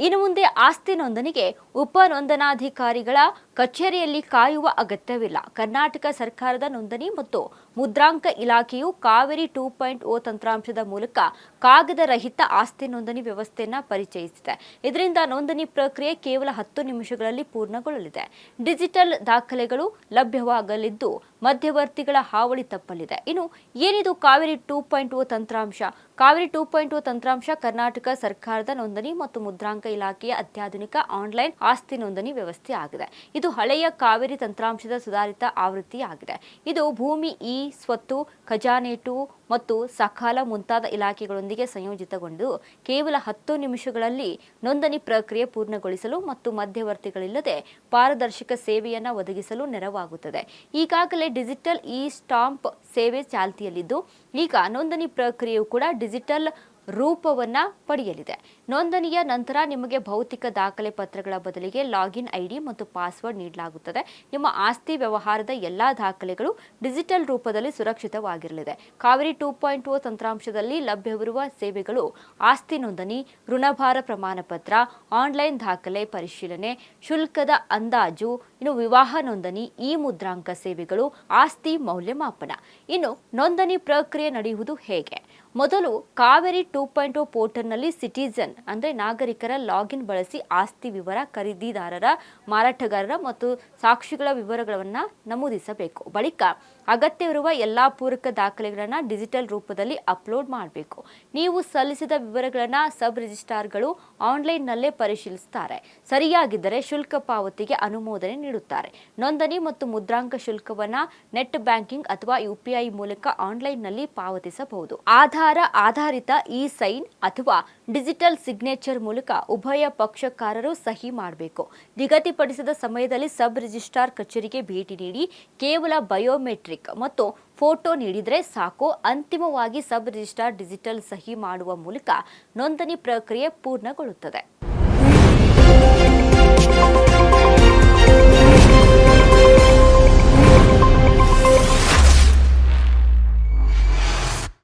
ಇನ್ನು ಮುಂದೆ ಆಸ್ತಿ ನೋಂದಣಿಗೆ ಉಪ ನೋಂದಣಾಧಿಕಾರಿಗಳ ಕಚೇರಿಯಲ್ಲಿ ಕಾಯುವ ಅಗತ್ಯವಿಲ್ಲ. ಕರ್ನಾಟಕ ಸರ್ಕಾರದ ನೋಂದಣಿ ಮತ್ತು ಮುದ್ರಾಂಕ ಇಲಾಖೆಯು ಕಾವೇರಿ 2.0 ತಂತ್ರಾಂಶದ ಮೂಲಕ ಕಾಗದ ರಹಿತ ಆಸ್ತಿ ನೋಂದಣಿ ವ್ಯವಸ್ಥೆಯನ್ನು ಪರಿಚಯಿಸಿದೆ. ಇದರಿಂದ ನೋಂದಣಿ ಪ್ರಕ್ರಿಯೆ ಕೇವಲ 10 ನಿಮಿಷಗಳಲ್ಲಿ ಪೂರ್ಣಗೊಳ್ಳಲಿದೆ. ಡಿಜಿಟಲ್ ದಾಖಲೆಗಳು ಲಭ್ಯವಾಗಲಿದ್ದು ಮಧ್ಯವರ್ತಿಗಳ ಹಾವಳಿ ತಪ್ಪಲಿದೆ. ಇನ್ನು ಏನಿದು ಕಾವೇರಿ 2.0 ತಂತ್ರಾಂಶ? ಕಾವೇರಿ 2.0 ತಂತ್ರಾಂಶ ಕರ್ನಾಟಕ ಸರ್ಕಾರದ ನೋಂದಣಿ ಮತ್ತು ಮುದ್ರಾಂಕ ಇಲಾಖೆಯ ಅತ್ಯಾಧುನಿಕ ಆನ್ಲೈನ್ ಆಸ್ತಿ ನೋಂದಣಿ ವ್ಯವಸ್ಥೆ ಆಗಿದೆ. ಇದು ಹಳೆಯ ಕಾವೇರಿ ತಂತ್ರಾಂಶದ ಸುಧಾರಿತ ಆವೃತ್ತಿಯಾಗಿದೆ. ಇದು ಭೂಮಿ, ಸ್ವತ್ತು, ಖಜಾನೆ 2 ಮತ್ತು ಸಕಾಲ ಮುಂತಾದ ಇಲಾಖೆಗಳೊಂದಿಗೆ ಸಂಯೋಜಿತಗೊಂಡು ಕೇವಲ 10 ನಿಮಿಷಗಳಲ್ಲಿ ನೋಂದಣಿ ಪ್ರಕ್ರಿಯೆ ಪೂರ್ಣಗೊಳಿಸಲು ಮತ್ತು ಮಧ್ಯವರ್ತಿಗಳಿಲ್ಲದೆ ಪಾರದರ್ಶಕ ಸೇವೆಯನ್ನು ಒದಗಿಸಲು ನೆರವಾಗುತ್ತದೆ. ಈಗಾಗಲೇ ಡಿಜಿಟಲ್ ಸ್ಟಾಂಪ್ ಸೇವೆ ಚಾಲ್ತಿಯಲ್ಲಿದ್ದು, ಈಗ ನೋಂದಣಿ ಪ್ರಕ್ರಿಯೆಯು ಕೂಡ ಡಿಜಿಟಲ್ ರೂಪವನ್ನು ಪಡೆಯಲಿದೆ. ನೋಂದಣಿಯ ನಂತರ ನಿಮಗೆ ಭೌತಿಕ ದಾಖಲೆ ಪತ್ರಗಳ ಬದಲಿಗೆ ಲಾಗಿನ್ ಐಡಿ ಮತ್ತು ಪಾಸ್ವರ್ಡ್ ನೀಡಲಾಗುತ್ತದೆ. ನಿಮ್ಮ ಆಸ್ತಿ ವ್ಯವಹಾರದ ಎಲ್ಲಾ ದಾಖಲೆಗಳು ಡಿಜಿಟಲ್ ರೂಪದಲ್ಲಿ ಸುರಕ್ಷಿತವಾಗಿರಲಿದೆ. ಕಾವೇರಿ 2.0 ತಂತ್ರಾಂಶದಲ್ಲಿ ಲಭ್ಯವಿರುವ ಸೇವೆಗಳು ಆಸ್ತಿ ನೋಂದಣಿ, ಋಣಭಾರ ಪ್ರಮಾಣ ಪತ್ರ, ಆನ್ಲೈನ್ ದಾಖಲೆ ಪರಿಶೀಲನೆ, ಶುಲ್ಕದ ಅಂದಾಜು, ಇನ್ನು ವಿವಾಹ ನೋಂದಣಿ, ಮುದ್ರಾಂಕ ಸೇವೆಗಳು, ಆಸ್ತಿ ಮೌಲ್ಯಮಾಪನ. ಇನ್ನು ನೋಂದಣಿ ಪ್ರಕ್ರಿಯೆ ನಡೆಯುವುದು ಹೇಗೆ? ಮೊದಲು ಕಾವೇರಿ 2.0 ಪೋರ್ಟಲ್ನಲ್ಲಿ ಸಿಟಿಜನ್ ಅಂದರೆ ನಾಗರಿಕರ ಲಾಗಿನ್ ಬಳಸಿ ಆಸ್ತಿ ವಿವರ, ಖರೀದಿದಾರರ, ಮಾರಾಟಗಾರರ ಮತ್ತು ಸಾಕ್ಷಿಗಳ ವಿವರಗಳನ್ನು ನಮೂದಿಸಬೇಕು. ಬಳಿಕ ಅಗತ್ಯವಿರುವ ಎಲ್ಲಾ ಪೂರಕ ದಾಖಲೆಗಳನ್ನು ಡಿಜಿಟಲ್ ರೂಪದಲ್ಲಿ ಅಪ್ಲೋಡ್ ಮಾಡಬೇಕು. ನೀವು ಸಲ್ಲಿಸಿದ ವಿವರಗಳನ್ನು ಸಬ್ ರಿಜಿಸ್ಟ್ರಾರ್ಗಳು ಆನ್ಲೈನ್ನಲ್ಲೇ ಪರಿಶೀಲಿಸುತ್ತಾರೆ. ಸರಿಯಾಗಿದ್ದರೆ ಶುಲ್ಕ ಪಾವತಿಗೆ ಅನುಮೋದನೆ ನೀಡುತ್ತಾರೆ. ನೋಂದಣಿ ಮತ್ತು ಮುದ್ರಾಂಕ ಶುಲ್ಕವನ್ನು ನೆಟ್ ಬ್ಯಾಂಕಿಂಗ್ ಅಥವಾ UPI ಮೂಲಕ ಆನ್ಲೈನ್ನಲ್ಲಿ ಪಾವತಿಸಬಹುದು. ಆಧಾರಿತ ಸೈನ್ ಅಥವಾ ಡಿಜಿಟಲ್ ಸಿಗ್ನೇಚರ್ ಮೂಲಕ ಉಭಯ ಪಕ್ಷಕಾರರು ಸಹಿ ಮಾಡಬೇಕು. ನಿಗದಿಪಡಿಸಿದ ಸಮಯದಲ್ಲಿ ಸಬ್ ರಿಜಿಸ್ಟ್ರಾರ್ ಕಚೇರಿಗೆ ಭೇಟಿ ನೀಡಿ ಕೇವಲ ಬಯೋಮೆಟ್ರಿಕ್ ಮತ್ತು ಫೋಟೋ ನೀಡಿದರೆ ಸಾಕು. ಅಂತಿಮವಾಗಿ ಸಬ್ ರಿಜಿಸ್ಟ್ರಾರ್ ಡಿಜಿಟಲ್ ಸಹಿ ಮಾಡುವ ಮೂಲಕ ನೋಂದಣಿ ಪ್ರಕ್ರಿಯೆ ಪೂರ್ಣಗೊಳ್ಳುತ್ತದೆ.